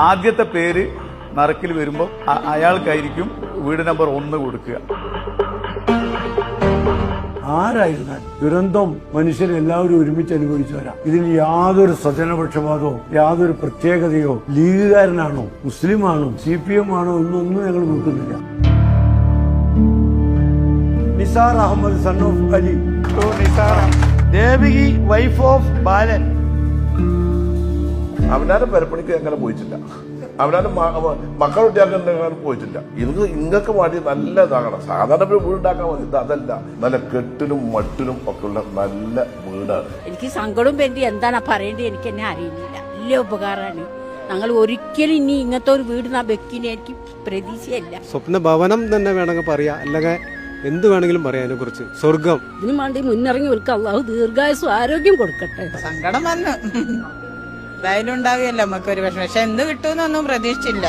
ആദ്യത്തെ പേര് നറുക്കിൽ വരുമ്പോൾ അയാൾക്കായിരിക്കും വീട് നമ്പർ 1 കൊടുക്കുക. ആരായിരുന്നാൽ ദുരന്തം മനുഷ്യരെല്ലാവരും ഒരുമിച്ച് അനുഭവിച്ചവരാ. ഇതിൽ യാതൊരു സ്വജനപക്ഷപാതമോ യാതൊരു പ്രത്യേകതയോ ലീഗുകാരനാണോ മുസ്ലിമാണോ CPM ആണോ എന്നൊന്നും ഞങ്ങൾ നോക്കുന്നില്ല. Nisar Ahmed son of Ali, Devaki wife of Balan. അവനാരും പെരപ്പണിക്ക് അങ്ങനെ പോയിട്ടില്ല, അവനാരും മക്കളുണ്ടാക്കാൻ പോയിട്ടില്ല. ഇങ്ങക്ക് വേണ്ടി നല്ല ഇതാകണം. സാധാരണ വീടുണ്ടാക്കാൻ മതി, അതല്ല, നല്ല കെട്ടിനും മട്ടിനും ഒക്കെ ഉള്ള നല്ല വീടാണ്. എനിക്ക് സങ്കടവും വേണ്ടി എന്താണ് പറയേണ്ടത് എനിക്ക് എന്നെ അറിയുന്നില്ല. വലിയ ഉപകാരമാണ്. ഞങ്ങൾ ഒരിക്കലും ഇനി ഇങ്ങനത്തെ ഒരു വീട് വെക്കിനെ എനിക്ക് പ്രതീക്ഷയല്ല. സ്വപ്ന ഭവനം തന്നെ വേണമെങ്കിൽ പറയാം, അല്ലെങ്കിൽ എന്ത് വേണമെങ്കിലും പറയാം അതിനെ കുറിച്ച്. സ്വർഗം ഇതിനു വേണ്ടി മുന്നിറങ്ങി ഒരു അള്ളാഹു ദീർഘായുസ്സും ആരോഗ്യം കൊടുക്കട്ടെ. സങ്കടം വന്നു എന്തായാലും ഉണ്ടാവുകയല്ലോ നമുക്കൊരു വിഷമം. പക്ഷെ എന്ത് കിട്ടുമെന്നൊന്നും പ്രതീക്ഷിച്ചില്ല.